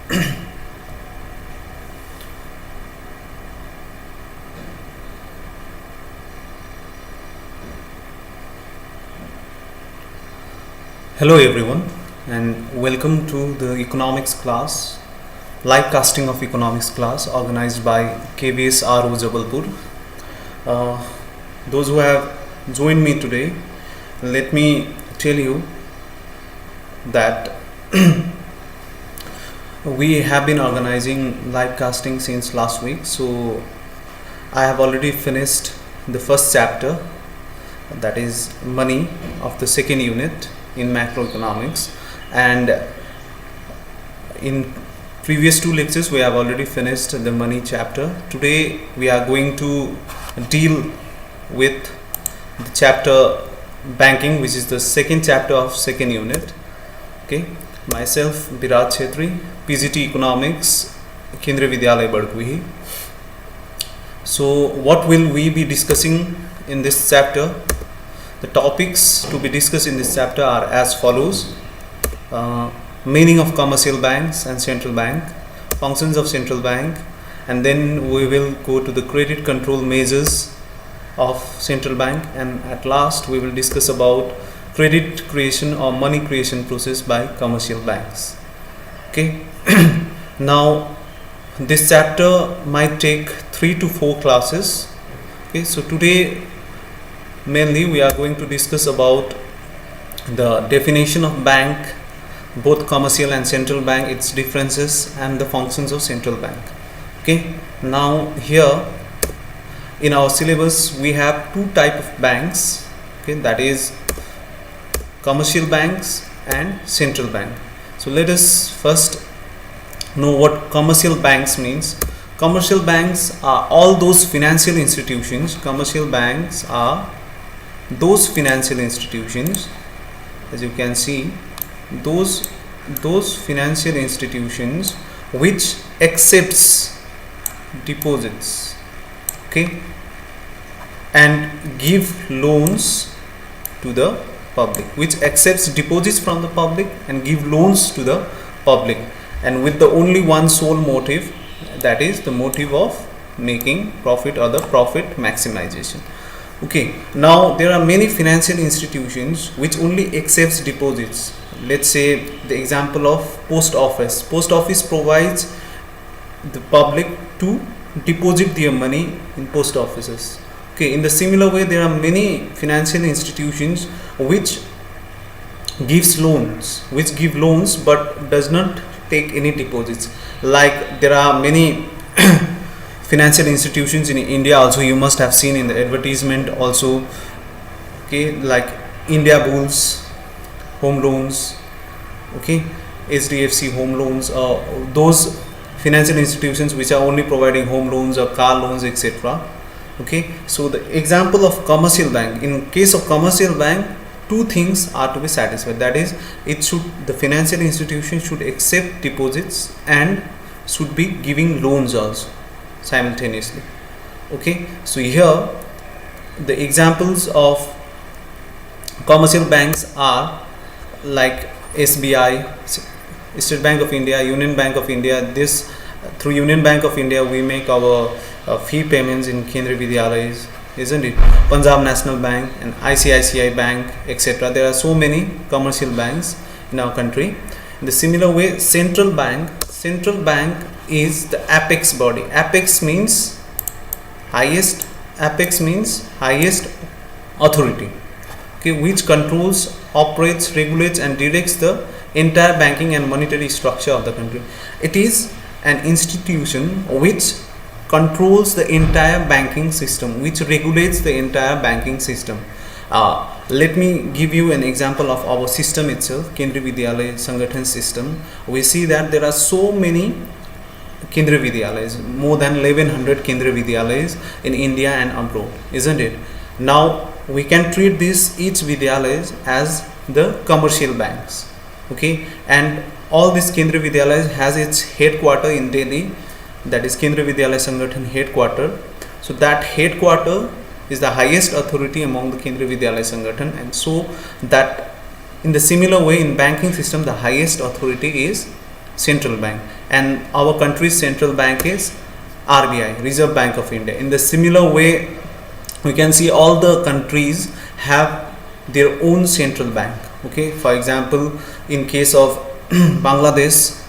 Hello everyone and welcome to the economics class, live casting of economics class organized by KVS RO Jabalpur. Those who have joined me today, let me tell you that we have been organizing live casting since last week. So I have already finished the first chapter, that is money, of the second unit in macroeconomics, and in previous two lectures we have already finished the money chapter. Today we are going to deal with the chapter banking, which is the second chapter of second unit. Okay, myself Biraj Chhetri, PGT Economics, Kendriya Vidyalaya Barkuhi. So what will we be discussing in this chapter? The topics to be discussed in this chapter are as follows: meaning of commercial banks and central bank, functions of central bank, and then we will go to the credit control measures of central bank, and at last we will discuss about credit creation or money creation process by commercial banks. Okay. Now this chapter might take 3 to 4 classes. Okay, so today mainly we are going to discuss about the definition of bank, both commercial and central bank, its differences, and the functions of central bank. Okay, now here in our syllabus we have two types of banks. Okay, that is commercial banks and central bank. So let us first know what commercial banks means. Commercial banks are all those financial institutions. Commercial banks are those financial institutions, as you can see, those financial institutions which accepts deposits, okay, and give loans to the public, which accepts deposits from the public and give loans to the public, and with the only one sole motive, that is the motive of making profit or the profit maximization. Okay, now there are many financial institutions which only accepts deposits. Let's say the example of post office. Post office provides the public to deposit their money in post offices. Okay, in the similar way there are many financial institutions which give loans but does not take any deposits. Like there are many financial institutions in India also, you must have seen in the advertisement also. Okay, like India Bulls home loans, okay, HDFC home loans, those financial institutions which are only providing home loans or car loans, etc. Okay, so the example of commercial bank, in case of commercial bank, two things are to be satisfied, that is the financial institution should accept deposits and should be giving loans also simultaneously. Okay, so here the examples of commercial banks are like SBI, State Bank of India, Union Bank of India. This through Union Bank of India we make our fee payments in Kendriya Vidyalayas, isn't it? Punjab National Bank and ICICI Bank, etc. There are so many commercial banks in our country. In the similar way, central bank is the apex body. Apex means highest authority, okay, which controls, operates, regulates and directs the entire banking and monetary structure of the country. It is an institution which controls the entire banking system, which regulates the entire banking system. Let me give you an example of our system itself, Kendriya Vidyalaya Sangathan system. We see that there are so many Kendriya Vidyalayas, more than 1100 Kendriya Vidyalayas in India and abroad, isn't it? Now we can treat each Vidyalayas as the commercial banks, okay, and all this Kendriya Vidyalayas has its headquarter in Delhi, that is Kendriya Vidyalaya Sangathan headquarter. So that headquarter is the highest authority among the Kendriya Vidyalaya Sangathan, and so that in the similar way in banking system the highest authority is central bank, and our country's central bank is RBI, Reserve Bank of India. In the similar way, we can see all the countries have their own central bank. Okay, for example, in case of Bangladesh,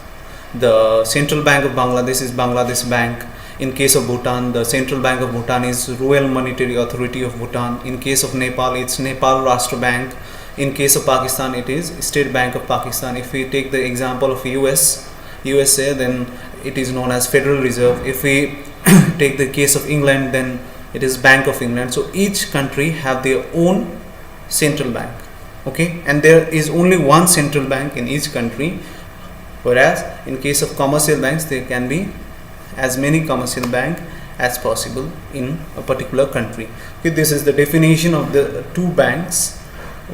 the central bank of Bangladesh is Bangladesh Bank. In case of Bhutan, the central bank of Bhutan is Royal Monetary Authority of Bhutan. In case of Nepal, it's Nepal Rashtra Bank. In case of Pakistan, it is State Bank of Pakistan. If we take the example of USA, then it is known as Federal Reserve. If we take the case of England, then it is Bank of England. So each country have their own central bank. Okay, and there is only one central bank in each country, whereas in case of commercial banks, there can be as many commercial bank as possible in a particular country. Okay, this is the definition of the two banks.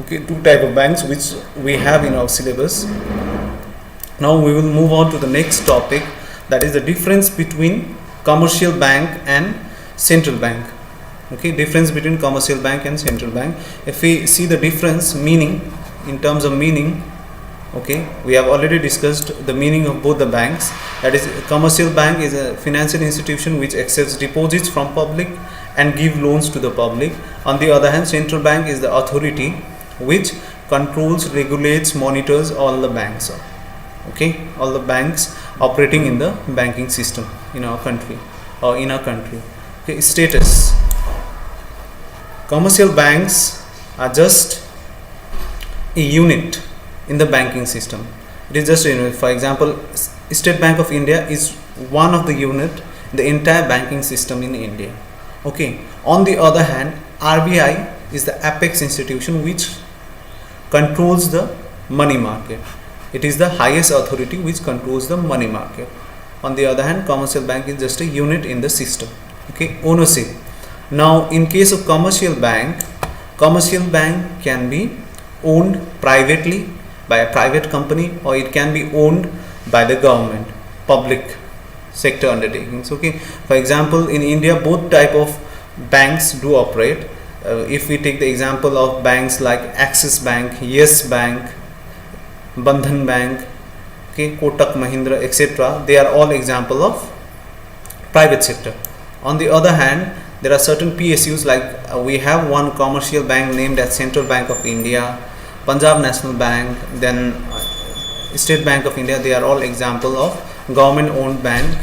Okay, two type of banks which we have in our syllabus. Now we will move on to the next topic, that is the difference between commercial bank and central bank. Okay, difference between commercial bank and central bank. If we see the difference, meaning, in terms of meaning, okay, we have already discussed the meaning of both the banks. That is, commercial bank is a financial institution which accepts deposits from public and give loans to the public. On the other hand, central bank is the authority which controls, regulates, monitors all the banks. Okay, all the banks operating in the banking system in our country or in our country. Okay, status. Commercial banks are just a unit in the banking system. It is just a unit. For example, State Bank of India is one of the unit in the entire banking system in India. Okay. On the other hand, RBI is the apex institution which controls the money market. It is the highest authority which controls the money market. On the other hand, commercial bank is just a unit in the system. Okay. Ownership. Now, in case of commercial bank can be owned privately by a private company, or it can be owned by the government, public sector undertakings. Okay, for example, in India both type of banks do operate. If we take the example of banks like Axis Bank, Yes Bank, Bandhan Bank, okay, Kotak Mahindra, etc., they are all example of private sector. On the other hand, there are certain PSUs, like we have one commercial bank named as Central Bank of India, Punjab National Bank, then State Bank of India. They are all example of government owned bank.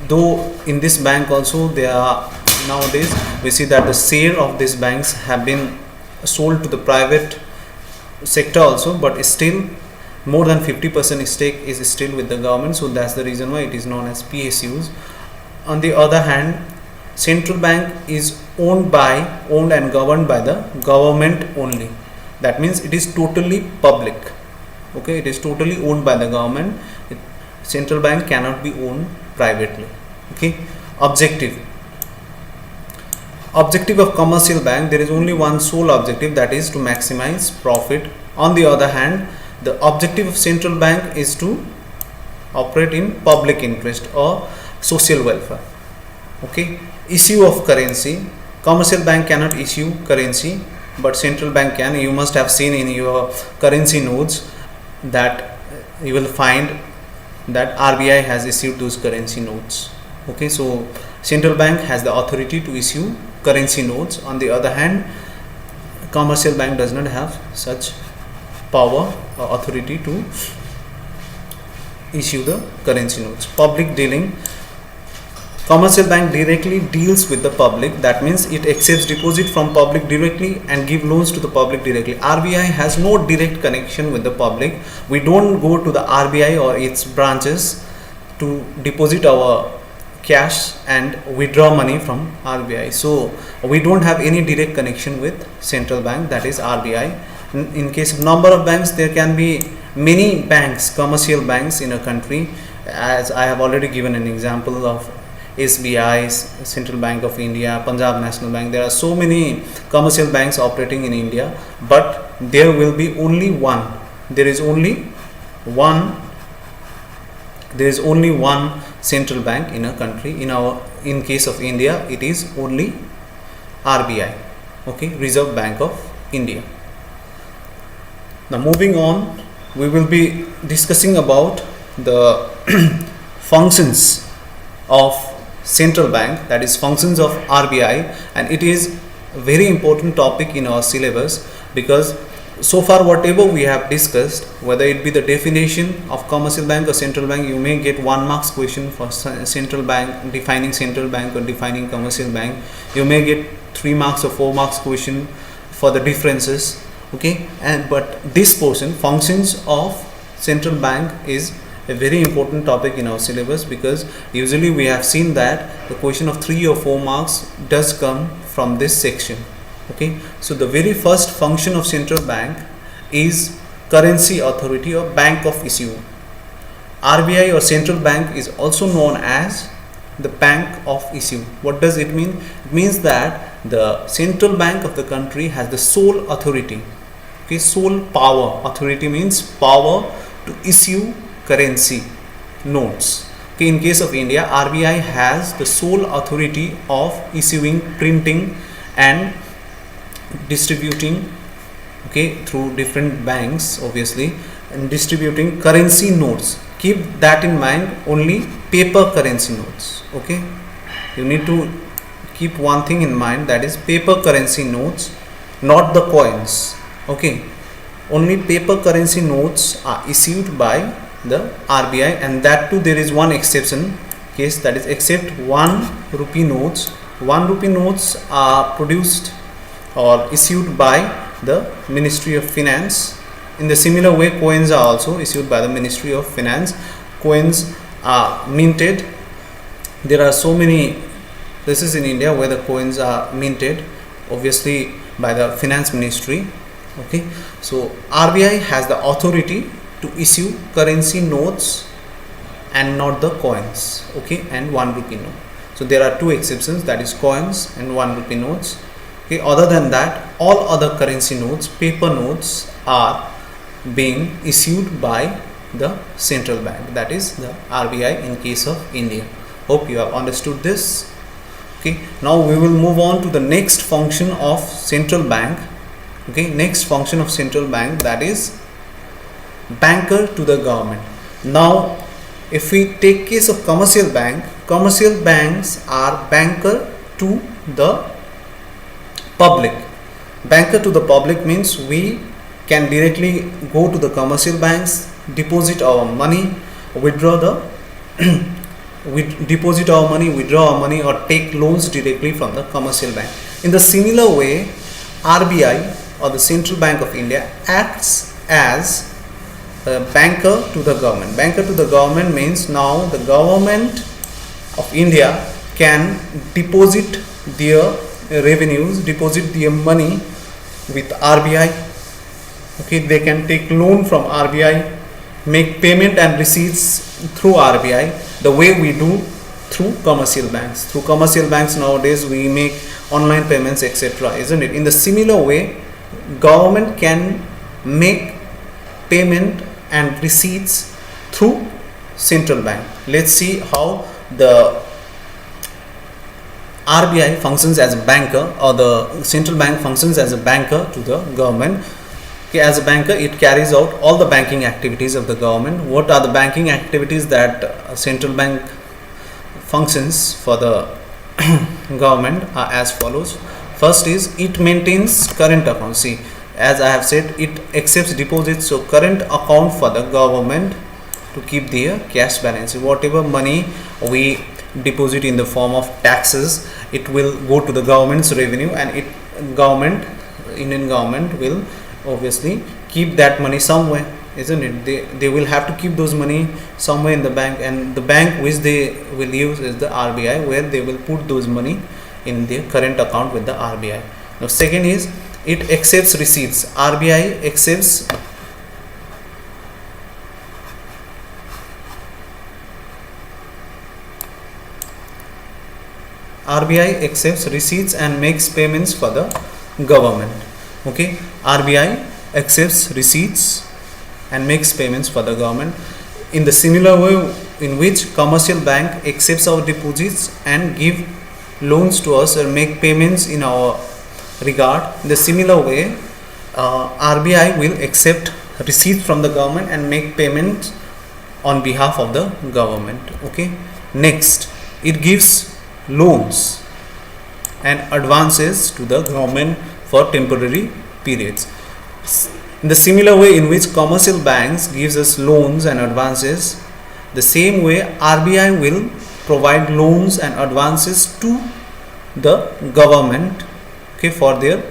Though in this bank also, they are nowadays we see that the share of these banks have been sold to the private sector also, but still more than 50% stake is still with the government. So that's the reason why it is known as PSUs. On the other hand, central bank is owned and governed by the government only. That means it is totally public. Okay, it is totally owned by the government. Central bank cannot be owned privately. Okay. Objective of commercial bank, there is only one sole objective, that is to maximize profit. On the other hand, the objective of central bank is to operate in public interest or social welfare. Okay. Issue of currency. Commercial bank cannot issue currency, but central bank can. You must have seen in your currency notes that you will find that RBI has issued those currency notes. Okay, so central bank has the authority to issue currency notes. On the other hand, commercial bank does not have such power or authority to issue the currency notes. Public dealing. Commercial bank directly deals with the public. That means it accepts deposit from public directly and give loans to the public directly. RBI has no direct connection with the public. We don't go to the RBI or its branches to deposit our cash and withdraw money from RBI. So we don't have any direct connection with central bank, that is RBI. In case of number of banks, there can be many banks, commercial banks in a country, as I have already given an example of SBI, Central Bank of India, Punjab National Bank. There are so many commercial banks operating in India, but there will be only one. There is only one central bank in a country. In case of India, it is only RBI. Okay, Reserve Bank of India. Now moving on, we will be discussing about the functions of central bank, that is functions of RBI, and it is a very important topic in our syllabus, because so far whatever we have discussed, whether it be the definition of commercial bank or central bank, you may get 1 marks question for central bank, defining central bank or defining commercial bank. You may get 3 marks or 4 marks question for the differences. Okay, and but this portion, functions of central bank, is a very important topic in our syllabus, because usually we have seen that the question of 3 or 4 marks does come from this section. Okay, so the very first function of central bank is currency authority or bank of issue. RBI or central bank is also known as the bank of issue. What does it mean? It means that the central bank of the country has the sole authority. Okay, sole power. Authority means power to issue currency notes. Okay, in case of India, RBI has the sole authority of issuing, printing and distributing, okay, through different banks obviously, and distributing currency notes. Keep that in mind, only paper currency notes. Okay, you need to keep one thing in mind, that is paper currency notes, not the coins. Okay, only paper currency notes are issued by the RBI, and that too there is one exception case, that is except 1 rupee notes. 1 rupee notes are produced or issued by the Ministry of Finance. In the similar way, coins are also issued by the Ministry of Finance. Coins are minted. There are so many places in India where the coins are minted, obviously by the Finance Ministry. Okay, so RBI has the authority to issue currency notes and not the coins. Okay, and 1 rupee note. So there are 2 exceptions, that is coins and 1 rupee notes. Okay, other than that, all other currency notes, paper notes, are being issued by the central bank, that is the RBI in case of India. Hope you have understood this. Okay, now we will move on to the next function of central bank. Okay, next function of central bank, that is banker to the government. Now if we take case of commercial bank, commercial banks are banker to the public. Banker to the public means we can directly go to the commercial banks, deposit our money, withdraw our money, or take loans directly from the commercial bank. In the similar way, RBI or the Central Bank of India acts as a banker to the government. Banker to the government means now the government of India can deposit their revenues, deposit their money with RBI. Okay, they can take loan from RBI, make payment and receipts through RBI, the way we do through commercial banks. Through commercial banks nowadays we make online payments, etc., isn't it? In the similar way, government can make payment and receipts through central bank. Let's see how the RBI functions as a banker, or the central bank functions as a banker to the government. Okay, as a banker, it carries out all the banking activities of the government. What are the banking activities that central bank functions for the government are as follows. First is it maintains current accounts. See, as I have said, it accepts deposits, so current account for the government to keep their cash balance. Whatever money we deposit in the form of taxes, it will go to the government's revenue, and Indian government will obviously keep that money somewhere, isn't it? They will have to keep those money somewhere in the bank, and the bank which they will use is the RBI, where they will put those money in their current account with the RBI. Now second is it accepts receipts. RBI accepts receipts and makes payments for the government. Okay, RBI accepts receipts and makes payments for the government. In the similar way in which commercial bank accepts our deposits and give loans to us or make payments in our regard, in the similar way RBI will accept receipts from the government and make payments on behalf of the government. Okay. Next, it gives loans and advances to the government for temporary periods. In the similar way in which commercial banks gives us loans and advances, the same way RBI will provide loans and advances to the government, okay, for their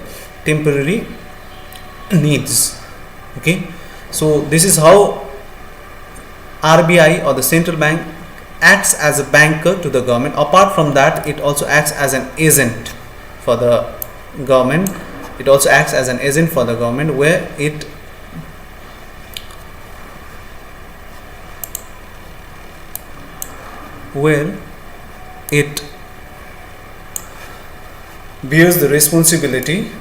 temporary needs. Okay, so this is how RBI or the central bank acts as a banker to the government. Apart from that, it also acts as an agent for the government. It also acts as an agent for the government, where it bears the responsibility,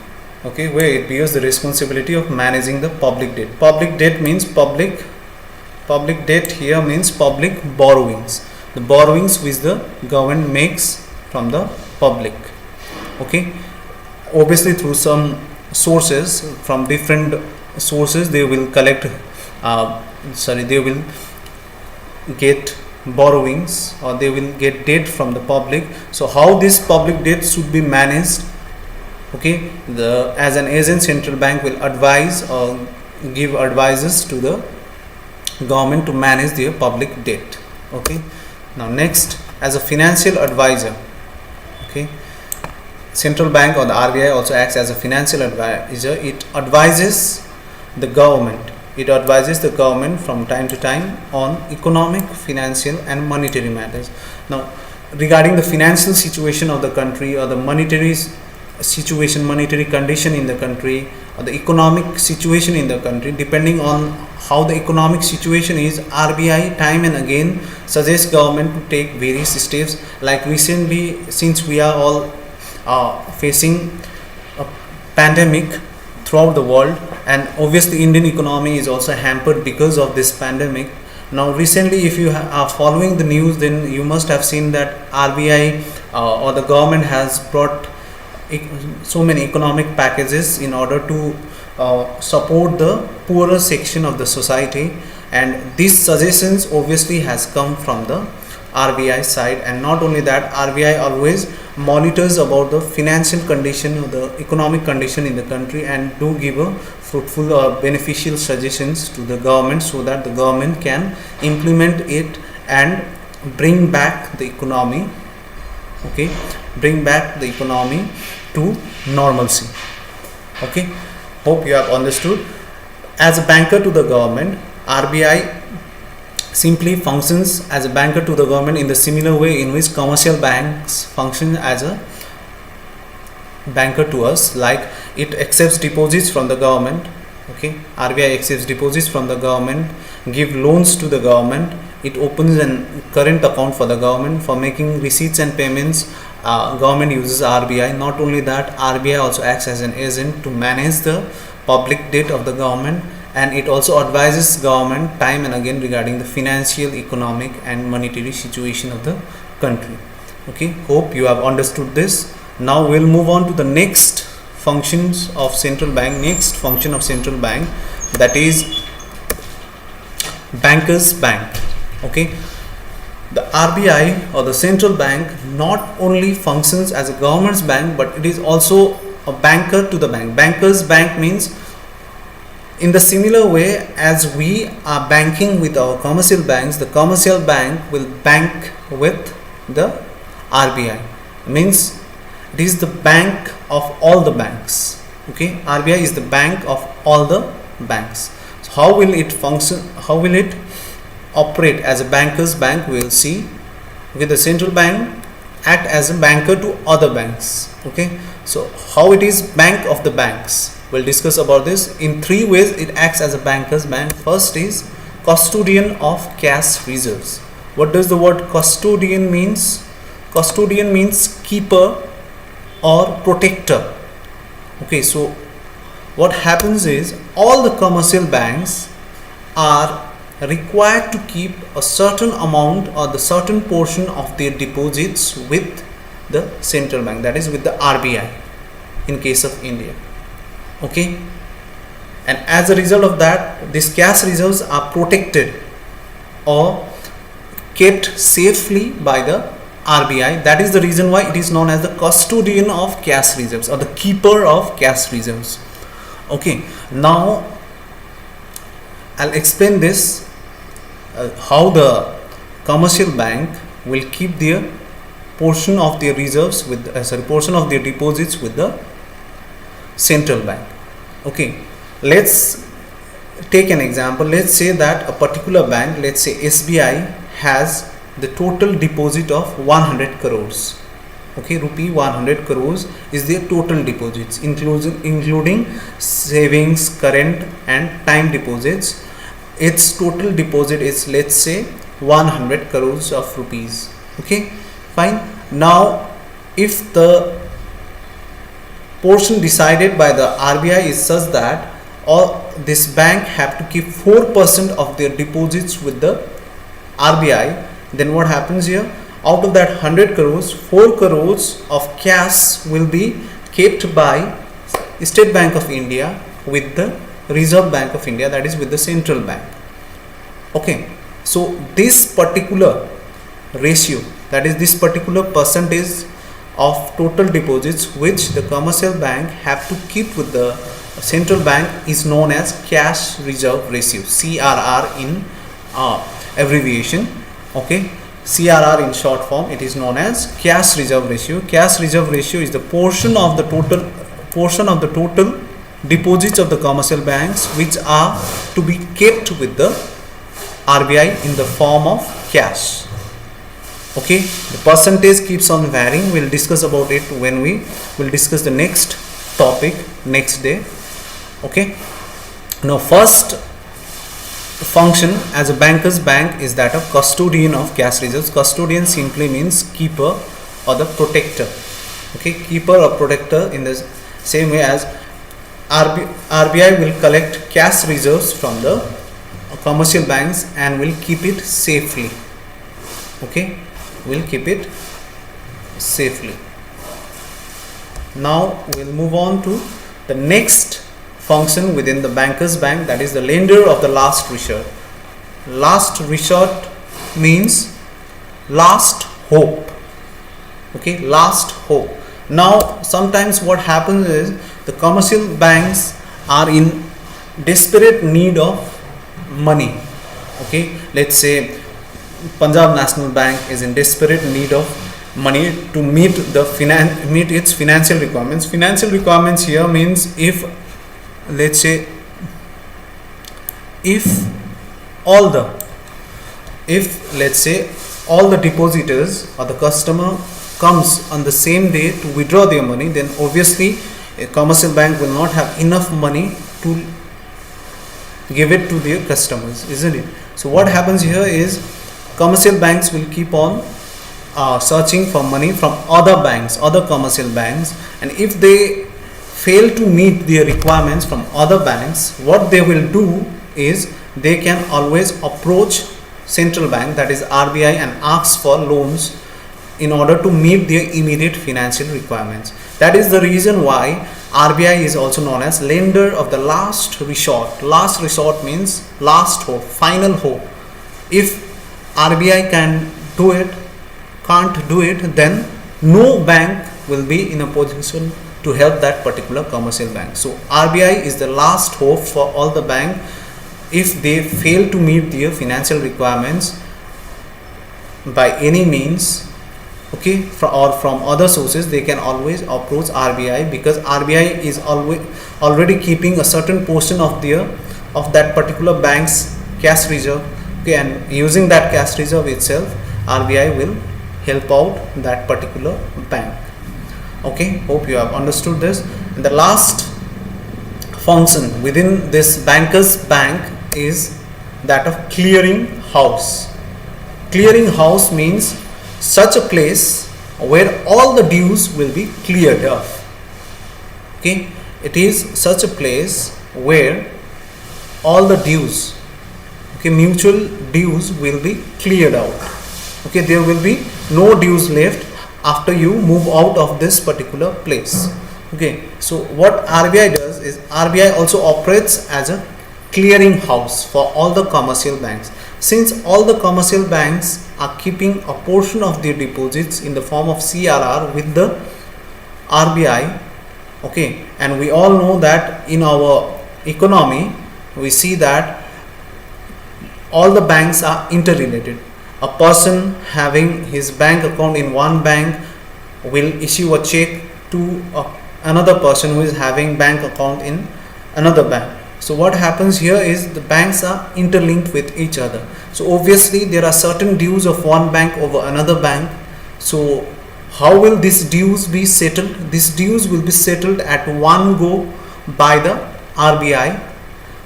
okay, where it bears the responsibility of managing the public debt. Public debt means public debt here means public borrowings, the borrowings which the government makes from the public. Okay, obviously through some sources, from different sources they will collect they will get borrowings, or they will get debt from the public. So how this public debt should be managed? Okay, as an agent, central bank will advise or give advices to the government to manage their public debt. Okay, now next, as a financial advisor, okay, central bank or the RBI also acts as a financial advisor. It advises the government from time to time on economic, financial and monetary matters. Now, regarding the financial situation of the country, or the monetary situation, monetary condition in the country, or the economic situation in the country, depending on how the economic situation is, RBI time and again suggests government to take various steps. Like recently, since we are all facing a pandemic throughout the world, and obviously Indian economy is also hampered because of this pandemic. Now recently, if you are following the news, then you must have seen that RBI or the government has brought so many economic packages in order to support the poorer section of the society, and these suggestions obviously has come from the RBI side. And not only that, RBI always monitors about the financial condition or the economic condition in the country, and do give a fruitful or beneficial suggestions to the government, so that the government can implement it and bring back the economy, okay, bring back the economy to normalcy. Okay, hope you have understood. As a banker to the government, RBI simply functions as a banker to the government in the similar way in which commercial banks function as a banker to us. Like, it accepts deposits from the government. Okay, RBI accepts deposits from the government, give loans to the government, it opens a current account for the government. For making receipts and payments, government uses RBI. Not only that, RBI also acts as an agent to manage the public debt of the government, and it also advises government time and again regarding the financial, economic and monetary situation of the country. Okay, hope you have understood this. Now we'll move on to the next functions of central bank. Next function of central bank, that is bankers bank. Okay, the RBI or the central bank not only functions as a government's bank, but it is also a banker to the bank. Bankers bank means, in the similar way as we are banking with our commercial banks, the commercial bank will bank with the RBI. Means it is the bank of all the banks. Okay, RBI is the bank of all the banks. So how will it function? How will it operate as a banker's bank? We will see. Okay, the central bank act as a banker to other banks. Okay, so how it is bank of the banks? We'll discuss about this. In three ways it acts as a banker's bank. First is custodian of cash reserves. What does the word custodian means? Custodian means keeper or protector. Okay, so what happens is, all the commercial banks are required to keep a certain amount or the certain portion of their deposits with the central bank, that is with the RBI in case of India. Okay, and as a result of that, these cash reserves are protected. or kept safely by the RBI. That is the reason why it is known as the custodian of cash reserves or the keeper of cash reserves. Okay, now I'll explain this how the commercial bank will keep their portion of their reserves with portion of their deposits with the central bank. Okay, let's take an example. Let's say that a particular bank, let's say SBI, has the total deposit of 100 crores. Okay, rupee 100 crores is their total deposits, including savings, current and time deposits. Its total deposit is, let's say, 100 crores of rupees. Okay, fine. Now if the portion decided by the RBI is such that this bank have to keep 4% of their deposits with the RBI, then what happens here? Out of that 100 crores, 4 crores of cash will be kept by State Bank of India with the Reserve Bank of India, that is with the central bank. Okay, so this particular ratio, that is this particular percentage of total deposits which the commercial bank have to keep with the central bank is known as cash reserve ratio, CRR in abbreviation. Okay, CRR in short form, it is known as cash reserve ratio. Cash reserve ratio is the portion of the total deposits of the commercial banks which are to be kept with the RBI in the form of cash. Okay, the percentage keeps on varying. We'll discuss about it when we will discuss the next topic next day. Okay, now first function as a banker's bank is that of custodian of cash reserves. Custodian simply means keeper or the protector. Okay, keeper or protector in the same way as RBI will collect cash reserves from the commercial banks and will keep it safely. Okay, will keep it safely. Now we'll move on to the next function within the banker's bank, that is the lender of the last resort. Last resort means last hope. Okay, last hope. Now sometimes what happens is the commercial banks are in desperate need of money. Okay, let's say Punjab National Bank is in desperate need of money to meet its financial requirements. Financial requirements here means if let's say all the depositors or the customer comes on the same day to withdraw their money, then obviously a commercial bank will not have enough money to give it to their customers, isn't it? So what happens here is commercial banks will keep on searching for money from other banks, other commercial banks, and if they fail to meet their requirements from other banks, what they will do is they can always approach central bank, that is RBI, and ask for loans in order to meet their immediate financial requirements. That is the reason why RBI is also known as lender of the last resort. Last resort means last hope, final hope. If RBI can't do it, then no bank will be in a position to help that particular commercial bank. So RBI is the last hope for all the bank. If they fail to meet their financial requirements by any means, okay, or from other sources, they can always approach RBI, because RBI is already keeping a certain portion of that particular bank's cash reserve. Okay, and using that cash reserve itself, RBI will help out that particular bank. Okay, hope you have understood this. And the last function within this banker's bank is that of clearing house. Clearing house means such a place where all the dues will be cleared off. Okay, it is such a place where all the dues, okay, mutual dues will be cleared out. Okay, there will be no dues left after you move out of this particular place. Okay, so what RBI does is RBI also operates as a clearing house for all the commercial banks. since all the commercial banks are keeping a portion of their deposits in the form of CRR with the RBI, okay, and we all know that in our economy we see that all the banks are interrelated. A person having his bank account in one bank will issue a check to another person who is having bank account in another bank. So what happens here is the banks are interlinked with each other. So obviously there are certain dues of one bank over another bank. So how will these dues be settled? These dues will be settled at one go by the RBI,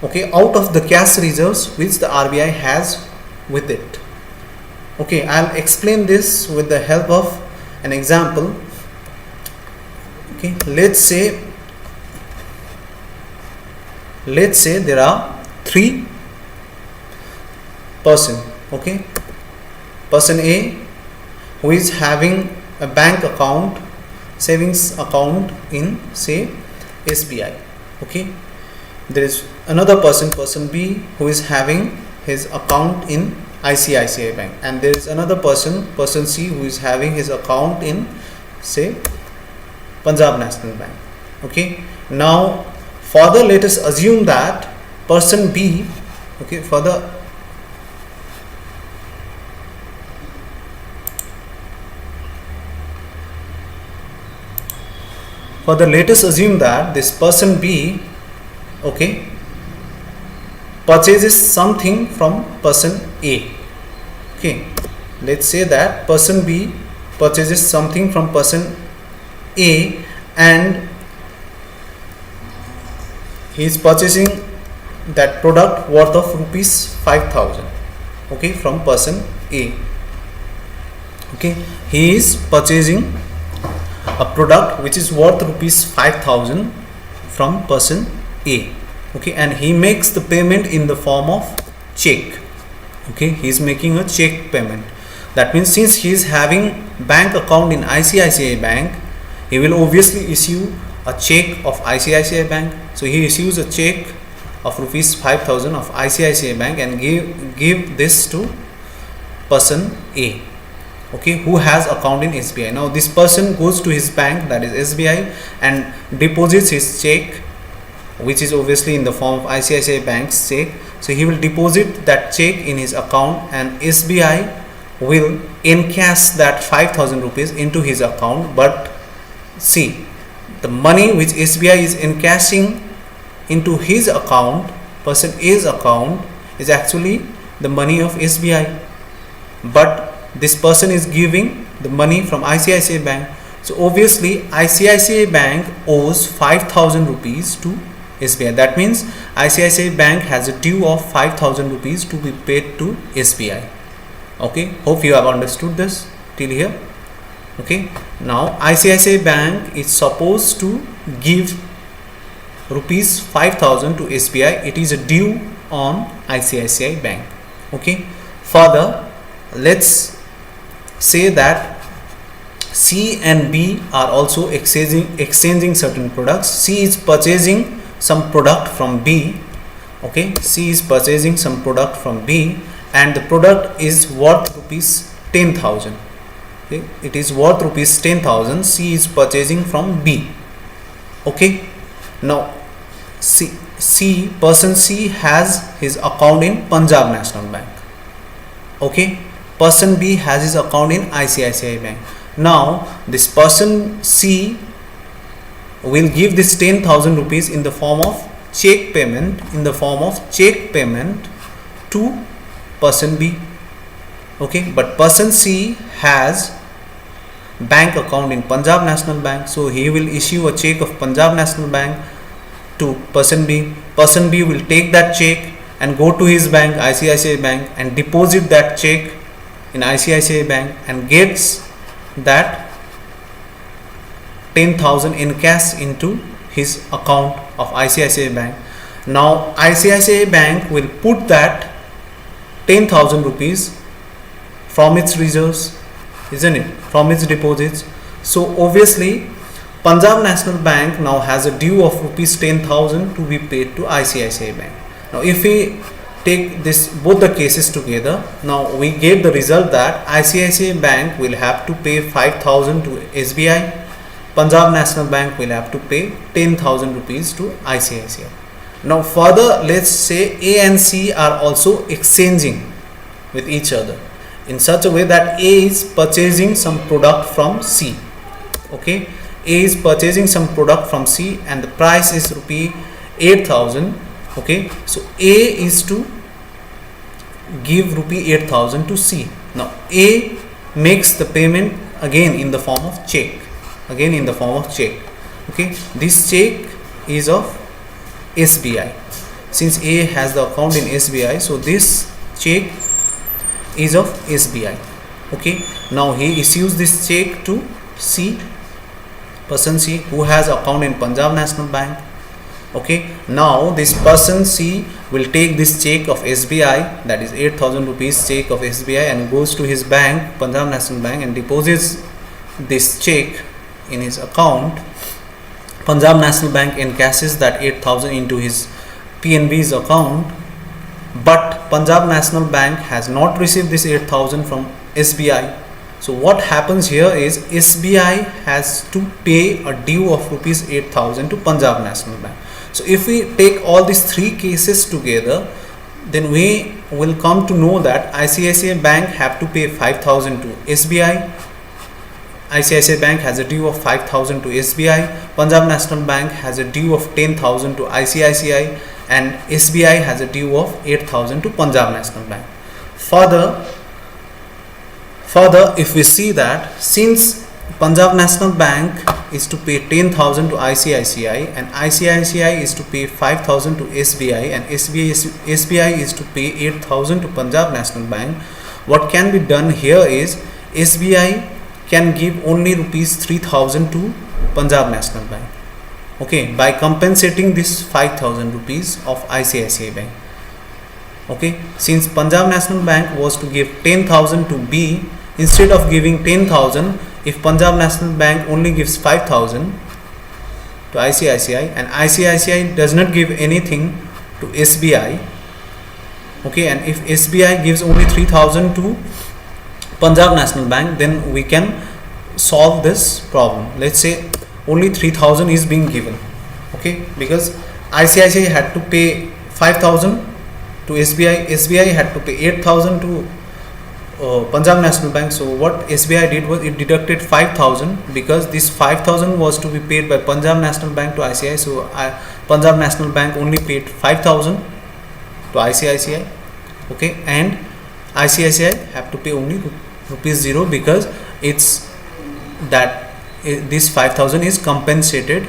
okay, out of the cash reserves which the RBI has with it. Okay, I'll explain this with the help of an example. Okay, let's say there are three person. Okay, person A who is having a bank account, savings account in say SBI. Okay, there is another person, person B, who is having his account in ICICI Bank, and there is another person, person C, who is having his account in say Punjab National Bank. Okay, now further let us assume that person B, okay, further let us assume that this person B, okay, purchases something from person A. Okay, let's say that person B purchases something from person A and he is purchasing that product worth of rupees 5,000, okay, from person A. Okay, he is purchasing a product which is worth rupees 5,000 from person A. Okay, and he makes the payment in the form of check. Okay, he is making a check payment. That means since he is having bank account in ICICI Bank, he will obviously issue a check of ICICI Bank. So he issues a check of rupees 5,000 of ICICI Bank and give this to person A, okay, who has account in SBI. Now this person goes to his bank, that is SBI, and deposits his check, which is obviously in the form of ICICI Bank's check. So he will deposit that check in his account and SBI will encash that 5,000 rupees into his account. But see, the money which SBI is encashing into his account, person A's account, is actually the money of SBI, but this person is giving the money from ICICI Bank. So obviously ICICI Bank owes 5,000 rupees to SBI. That means ICICI Bank has a due of 5,000 rupees to be paid to SBI. Okay, hope you have understood this till here. Okay, now ICICI Bank is supposed to give rupees 5,000 to SBI. It is a due on ICICI Bank. Okay, further let's say that C and B are also exchanging certain products. C is purchasing some product from B. Okay, C is purchasing some product from B and the product is worth rupees 10,000. Okay, it is worth rupees 10,000. C is purchasing from B. Okay, now person C has his account in Punjab National Bank. Okay, person B has his account in ICICI Bank. Now this person C will give this 10,000 rupees in the form of check payment, to person B. Okay, but person C has bank account in Punjab National Bank, so he will issue a check of Punjab National Bank to person B. Person B will take that check and go to his bank, ICICI Bank, and deposit that check in ICICI Bank and gets that 10,000 in cash into his account of ICICI Bank. Now ICICI Bank will put that 10,000 rupees from its reserves, isn't it, from its deposits. So obviously Punjab National Bank now has a due of rupees 10,000 to be paid to ICICI Bank. Now if we take this both the cases together. Now we get the result that ICICI Bank will have to pay 5,000 to SBI, Punjab National Bank will have to pay 10,000 rupees to ICICI. Now further, let's say A and C are also exchanging with each other in such a way that A is purchasing some product from C. Okay, A is purchasing some product from C and the price is rupee 8,000. Okay, so A is to give rupee 8,000 to C. Now A makes the payment again in the form of check. Okay, this check is of SBI. Since A has the account in SBI, so this check is of SBI. Okay, now he issues this check to C, person C, who has account in Punjab National Bank. Okay, now this person C will take this check of SBI, that is 8,000 rupees check of SBI, and goes to his bank, Punjab National Bank, and deposits this check in his account. Punjab National Bank encashes that 8,000 into his PNB's account, but Punjab National Bank has not received this 8,000 from SBI. So what happens here is SBI has to pay a due of rupees 8,000 to Punjab National Bank. So if we take all these three cases together, then we will come to know that ICICI Bank have to pay 5,000 to SBI, ICICI Bank has a due of 5,000 to SBI, Punjab National Bank has a due of 10,000 to ICICI, and SBI has a due of 8,000 to Punjab National Bank. Further, if we see that since Punjab National Bank is to pay 10,000 to ICICI and ICICI is to pay 5,000 to SBI and SBI is to pay 8,000 to Punjab National Bank, what can be done here is SBI can give only rupees 3,000 to Punjab National Bank. Okay, by compensating this 5,000 rupees of ICICI Bank. Okay, since Punjab National Bank was to give 10,000 to B, instead of giving 10,000, if Punjab National Bank only gives 5,000 to ICICI and ICICI does not give anything to SBI, okay, and if SBI gives only 3,000 to Punjab National Bank, then we can solve this problem. Let's say only 3,000 is being given, okay, because ICICI had to pay 5,000 to SBI, SBI had to pay 8,000 to Punjab National Bank. So what SBI did was it deducted 5,000 because this 5,000 was to be paid by Punjab National Bank to ICICI. So Punjab National Bank only paid 5,000 to ICICI, okay, and ICICI have to pay only rupees 0 because it's that this 5,000 is compensated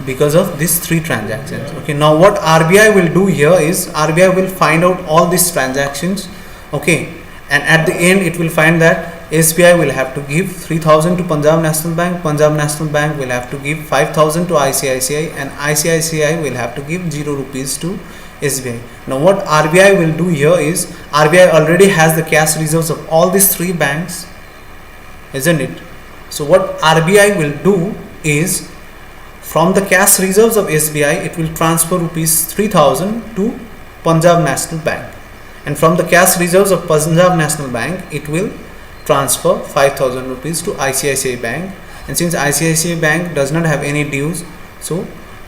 because of these three transactions. Okay, now what RBI will do here is RBI will find out all these transactions, okay, and at the end it will find that SBI will have to give 3,000 to Punjab National Bank, Punjab National Bank will have to give 5,000 to ICICI, and ICICI will have to give 0 rupees to SBI. Now what RBI will do here is RBI already has the cash reserves of all these three banks, isn't it? So what RBI will do is from the cash reserves of SBI it will transfer rupees 3,000 to Punjab National Bank, and from the cash reserves of Punjab National Bank it will transfer 5,000 rupees to ICICI Bank, and since ICICI Bank does not have any dues, so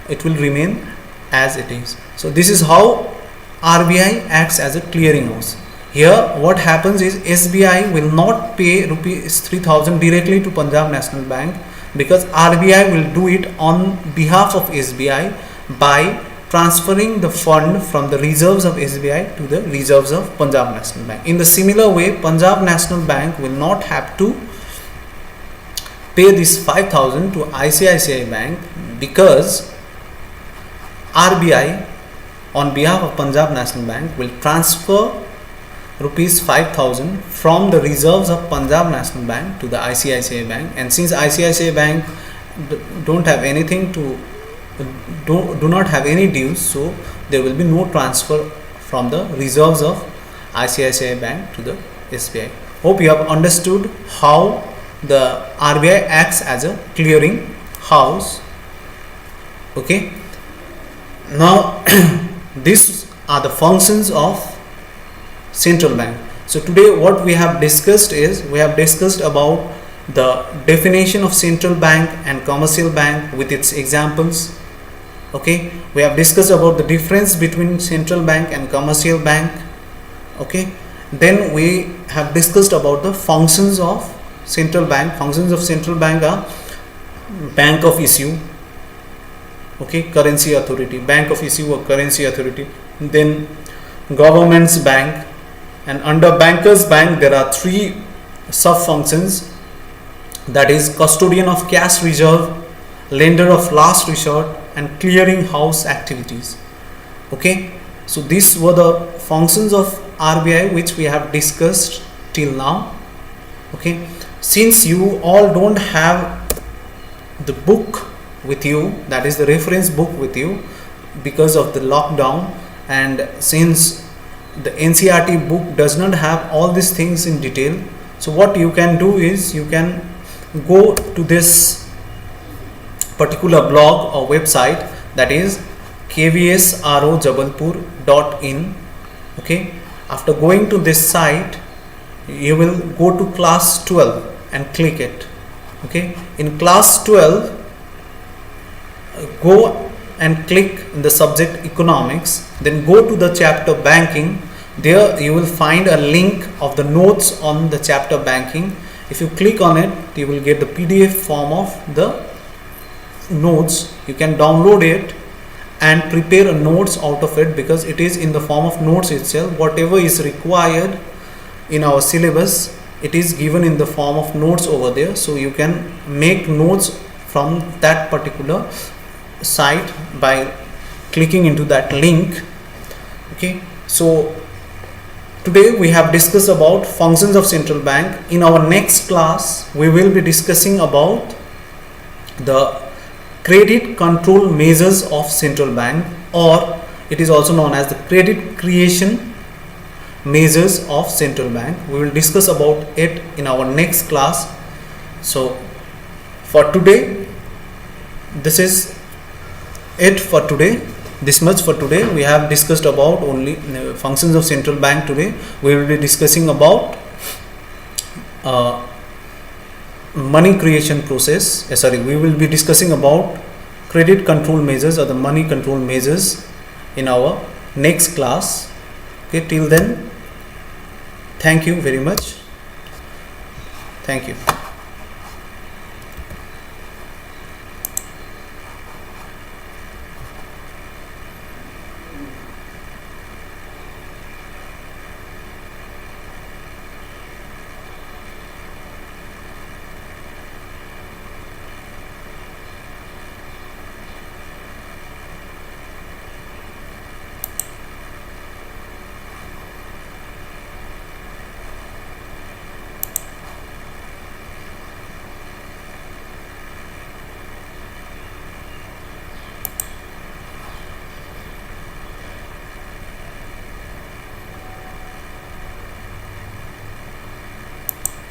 it will remain as it is. So this is how RBI acts as a clearinghouse. Here what happens is SBI will not pay rupees 3,000 directly to Punjab National Bank because RBI will do it on behalf of SBI by transferring the fund from the reserves of SBI to the reserves of Punjab National Bank. In the similar way, Punjab National Bank will not have to pay this 5,000 to ICICI Bank because RBI on behalf of Punjab National Bank will transfer rupees 5,000 from the reserves of Punjab National Bank to the ICICI Bank, and since ICICI Bank don't have anything to do not have any dues, so there will be no transfer from the reserves of ICICI Bank to the SBI. Hope you have understood how the RBI acts as a clearing house. Okay, now this are the functions of central bank. So today what we have discussed is, we have discussed about the definition of central bank and commercial bank with its examples. Okay, we have discussed about the difference between central bank and commercial bank. Okay, then we have discussed about the functions of central bank. Functions of central bank are bank of issue, okay, currency authority, bank of issue or currency authority, then government's bank, and under bankers bank there are three sub functions, that is custodian of cash reserve, lender of last resort, and clearing house activities. Okay, so these were the functions of RBI which we have discussed till now. Okay, since you all don't have the book with you, that is the reference book with you because of the lockdown, and since the NCERT book does not have all these things in detail, so what you can do is you can go to this particular blog or website, that is kvsrojabalpur.in. okay, after going to this site you will go to class 12 and click it. Okay, in class 12 go and click in the subject economics, then go to the chapter banking. There you will find a link of the notes on the chapter banking. If you click on it, you will get the PDF form of the notes. You can download it and prepare a notes out of it, because it is in the form of notes itself. Whatever is required in our syllabus, it is given in the form of notes over there, so you can make notes from that particular site by clicking into that link. Okay, so today we have discussed about functions of central bank. In our next class we will be discussing about the credit control measures of central bank, or it is also known as the credit creation measures of central bank. We will discuss about it in our next class. So for today, this is it for today. This much for today. We have discussed about only functions of central bank today. We will be discussing about money creation process. We will be discussing about credit control measures or the money control measures in our next class. Okay, till then, thank you very much. Thank you.